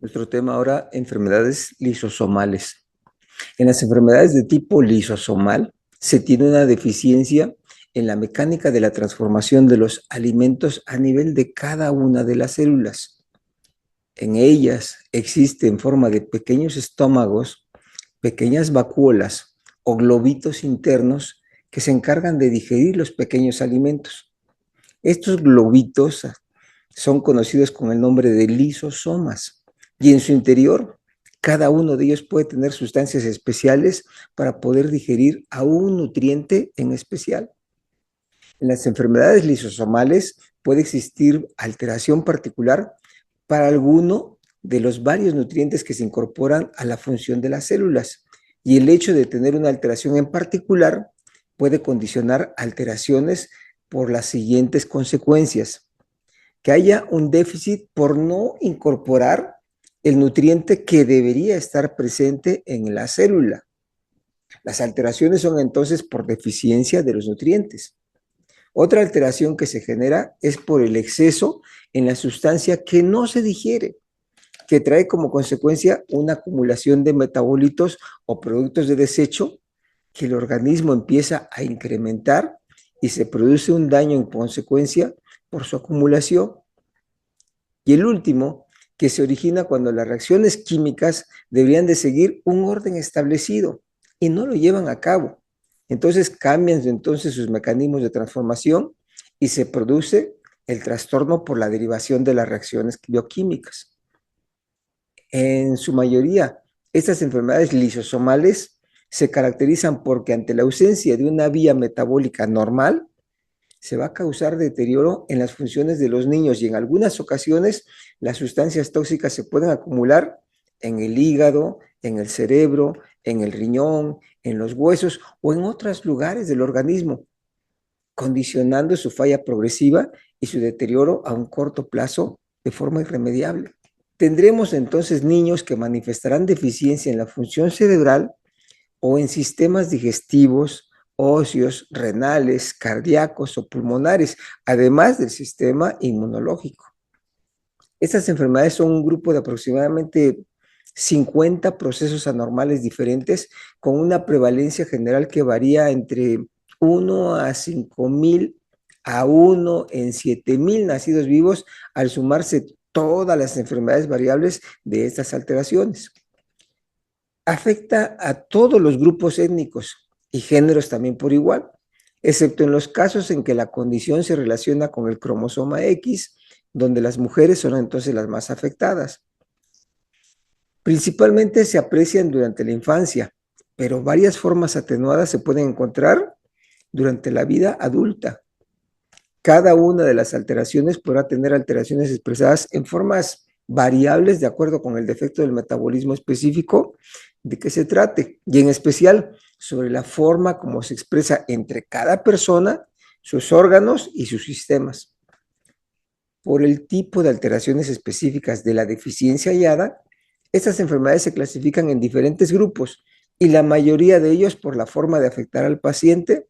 Nuestro tema ahora, enfermedades lisosomales. En las enfermedades de tipo lisosomal se tiene una deficiencia en la mecánica de la transformación de los alimentos a nivel de cada una de las células. En ellas existe en forma de pequeños estómagos, pequeñas vacuolas o globitos internos que se encargan de digerir los pequeños alimentos. Estos globitos son conocidos con el nombre de lisosomas y en su interior cada uno de ellos puede tener sustancias especiales para poder digerir a un nutriente en especial. En las enfermedades lisosomales puede existir alteración particular para alguno de los varios nutrientes que se incorporan a la función de las células, y el hecho de tener una alteración en particular puede condicionar alteraciones por las siguientes consecuencias: que haya un déficit por no incorporar el nutriente que debería estar presente en la célula. Las alteraciones son entonces por deficiencia de los nutrientes. Otra alteración que se genera es por el exceso en la sustancia que no se digiere, que trae como consecuencia una acumulación de metabolitos o productos de desecho que el organismo empieza a incrementar y se produce un daño en consecuencia por su acumulación. Y el último, que se origina cuando las reacciones químicas deberían de seguir un orden establecido y no lo llevan a cabo. Entonces cambian entonces sus mecanismos de transformación y se produce el trastorno por la derivación de las reacciones bioquímicas. En su mayoría, estas enfermedades lisosomales se caracterizan porque ante la ausencia de una vía metabólica normal, se va a causar deterioro en las funciones de los niños y en algunas ocasiones las sustancias tóxicas se pueden acumular en el hígado, en el cerebro, en el riñón, en los huesos o en otros lugares del organismo, condicionando su falla progresiva y su deterioro a un corto plazo de forma irremediable. Tendremos entonces niños que manifestarán deficiencia en la función cerebral o en sistemas digestivos, óseos, renales, cardíacos o pulmonares, además del sistema inmunológico. Estas enfermedades son un grupo de aproximadamente 50 procesos anormales diferentes con una prevalencia general que varía entre 1 a 5,000 a 1 en 7,000 nacidos vivos al sumarse todas las enfermedades variables de estas alteraciones. Afecta a todos los grupos étnicos y géneros también por igual, excepto en los casos en que la condición se relaciona con el cromosoma X, donde las mujeres son entonces las más afectadas. Principalmente se aprecian durante la infancia, pero varias formas atenuadas se pueden encontrar durante la vida adulta. Cada una de las alteraciones podrá tener alteraciones expresadas en formas variables de acuerdo con el defecto del metabolismo específico de que se trate, y en especial sobre la forma como se expresa entre cada persona, sus órganos y sus sistemas. Por el tipo de alteraciones específicas de la deficiencia hallada, estas enfermedades se clasifican en diferentes grupos y la mayoría de ellos, por la forma de afectar al paciente,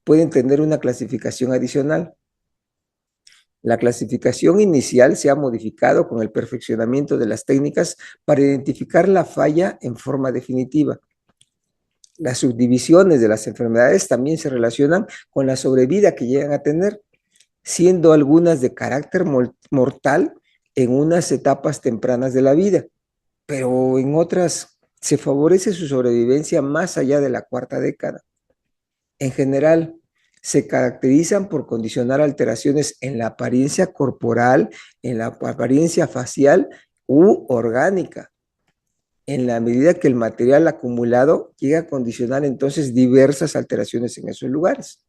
pueden tener una clasificación adicional. La clasificación inicial se ha modificado con el perfeccionamiento de las técnicas para identificar la falla en forma definitiva. Las subdivisiones de las enfermedades también se relacionan con la sobrevida que llegan a tener, siendo algunas de carácter mortal en unas etapas tempranas de la vida, pero en otras se favorece su sobrevivencia más allá de la cuarta década. En general, se caracterizan por condicionar alteraciones en la apariencia corporal, en la apariencia facial u orgánica, en la medida que el material acumulado llega a condicionar entonces diversas alteraciones en esos lugares.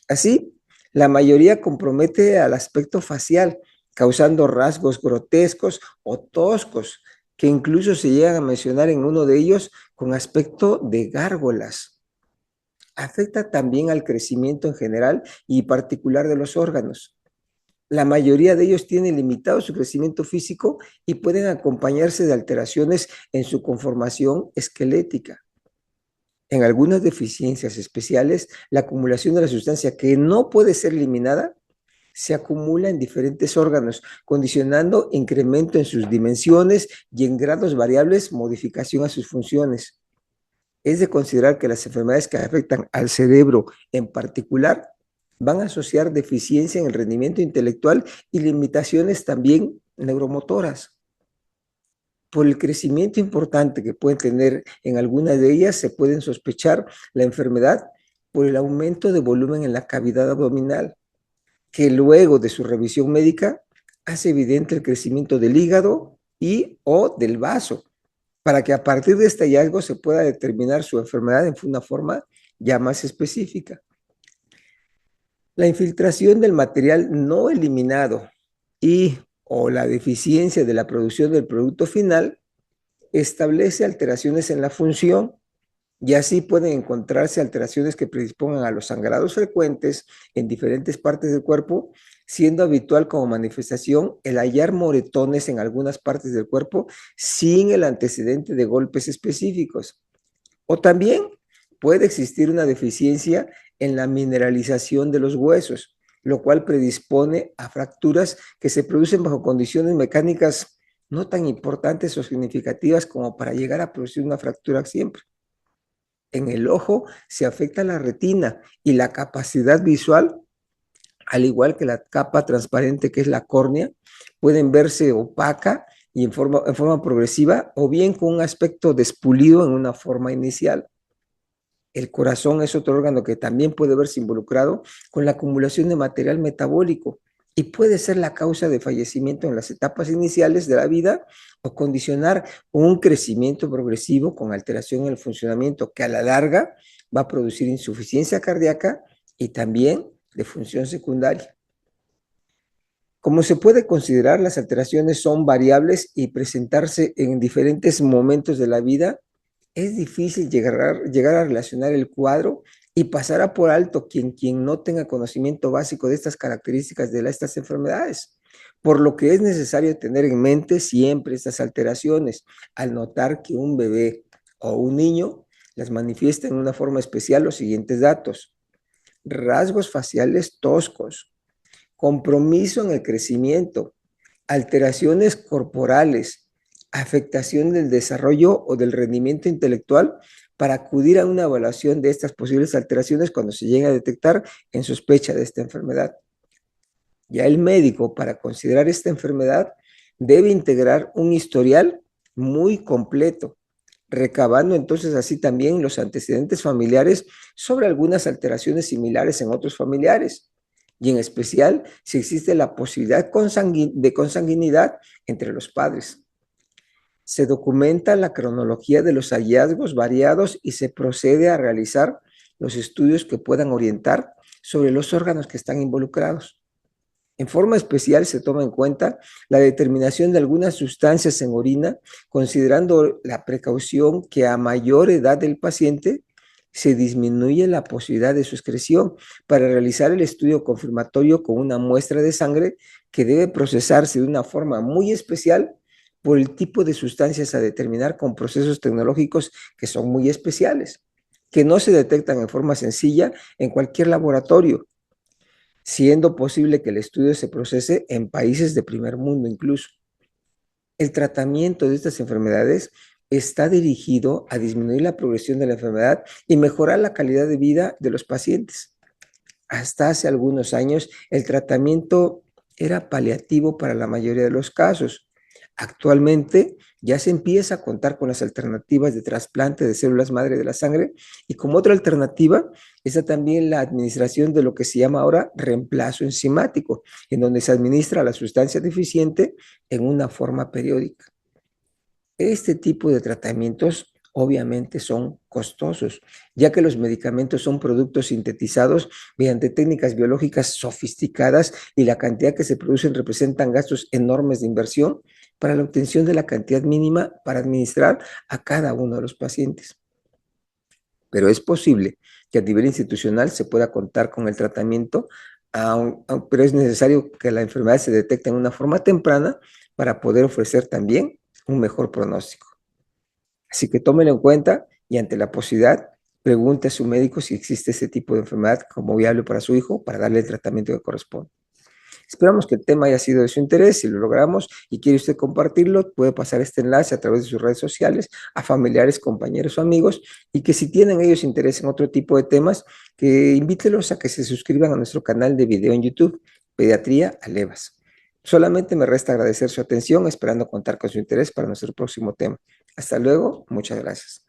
Así, la mayoría compromete al aspecto facial, causando rasgos grotescos o toscos, que incluso se llegan a mencionar en uno de ellos con aspecto de gárgolas. Afecta también al crecimiento en general y particular de los órganos. La mayoría de ellos tienen limitado su crecimiento físico y pueden acompañarse de alteraciones en su conformación esquelética. En algunas deficiencias especiales, la acumulación de la sustancia que no puede ser eliminada se acumula en diferentes órganos, condicionando incremento en sus dimensiones y en grados variables modificación a sus funciones. Es de considerar que las enfermedades que afectan al cerebro en particular van a asociar deficiencia en el rendimiento intelectual y limitaciones también neuromotoras. Por el crecimiento importante que pueden tener en algunas de ellas, se pueden sospechar la enfermedad por el aumento de volumen en la cavidad abdominal, que luego de su revisión médica hace evidente el crecimiento del hígado y o del vaso, para que a partir de este hallazgo se pueda determinar su enfermedad en una forma ya más específica. La infiltración del material no eliminado y o la deficiencia de la producción del producto final establece alteraciones en la función y así pueden encontrarse alteraciones que predispongan a los sangrados frecuentes en diferentes partes del cuerpo, siendo habitual como manifestación el hallar moretones en algunas partes del cuerpo sin el antecedente de golpes específicos. O también puede existir una deficiencia en la mineralización de los huesos, lo cual predispone a fracturas que se producen bajo condiciones mecánicas no tan importantes o significativas como para llegar a producir una fractura siempre. En el ojo se afecta la retina y la capacidad visual, al igual que la capa transparente que es la córnea, pueden verse opaca y en forma progresiva o bien con un aspecto despulido en una forma inicial. El corazón es otro órgano que también puede verse involucrado con la acumulación de material metabólico y puede ser la causa de fallecimiento en las etapas iniciales de la vida o condicionar un crecimiento progresivo con alteración en el funcionamiento que a la larga va a producir insuficiencia cardíaca y también de función secundaria. Como se puede considerar, las alteraciones son variables y presentarse en diferentes momentos de la vida. Es difícil llegar a relacionar el cuadro y pasará por alto quien no tenga conocimiento básico de estas características de estas enfermedades, por lo que es necesario tener en mente siempre estas alteraciones al notar que un bebé o un niño las manifiesta en una forma especial los siguientes datos: rasgos faciales toscos, compromiso en el crecimiento, alteraciones corporales, afectación del desarrollo o del rendimiento intelectual, para acudir a una evaluación de estas posibles alteraciones cuando se llegue a detectar en sospecha de esta enfermedad. Ya el médico, para considerar esta enfermedad, debe integrar un historial muy completo, recabando entonces así también los antecedentes familiares sobre algunas alteraciones similares en otros familiares, y en especial si existe la posibilidad de consanguinidad entre los padres. Se documenta la cronología de los hallazgos variados y se procede a realizar los estudios que puedan orientar sobre los órganos que están involucrados. En forma especial se toma en cuenta la determinación de algunas sustancias en orina, considerando la precaución que a mayor edad del paciente se disminuye la posibilidad de su excreción para realizar el estudio confirmatorio con una muestra de sangre que debe procesarse de una forma muy especial por el tipo de sustancias a determinar con procesos tecnológicos que son muy especiales, que no se detectan en forma sencilla en cualquier laboratorio, siendo posible que el estudio se procese en países de primer mundo incluso. El tratamiento de estas enfermedades está dirigido a disminuir la progresión de la enfermedad y mejorar la calidad de vida de los pacientes. Hasta hace algunos años, el tratamiento era paliativo para la mayoría de los casos. Actualmente ya se empieza a contar con las alternativas de trasplante de células madre de la sangre, y como otra alternativa está también la administración de lo que se llama ahora reemplazo enzimático, en donde se administra la sustancia deficiente en una forma periódica. Este tipo de tratamientos obviamente son costosos, ya que los medicamentos son productos sintetizados mediante técnicas biológicas sofisticadas y la cantidad que se producen representan gastos enormes de inversión para la obtención de la cantidad mínima para administrar a cada uno de los pacientes. Pero es posible que a nivel institucional se pueda contar con el tratamiento, pero es necesario que la enfermedad se detecte en una forma temprana para poder ofrecer también un mejor pronóstico. Así que tómelo en cuenta y ante la posibilidad, pregunte a su médico si existe ese tipo de enfermedad como viable para su hijo para darle el tratamiento que corresponde. Esperamos que el tema haya sido de su interés. Si lo logramos y quiere usted compartirlo, puede pasar este enlace a través de sus redes sociales a familiares, compañeros o amigos, y que si tienen ellos interés en otro tipo de temas, que invítelos a que se suscriban a nuestro canal de video en YouTube, Pediatría Alevas. Solamente me resta agradecer su atención, esperando contar con su interés para nuestro próximo tema. Hasta luego, muchas gracias.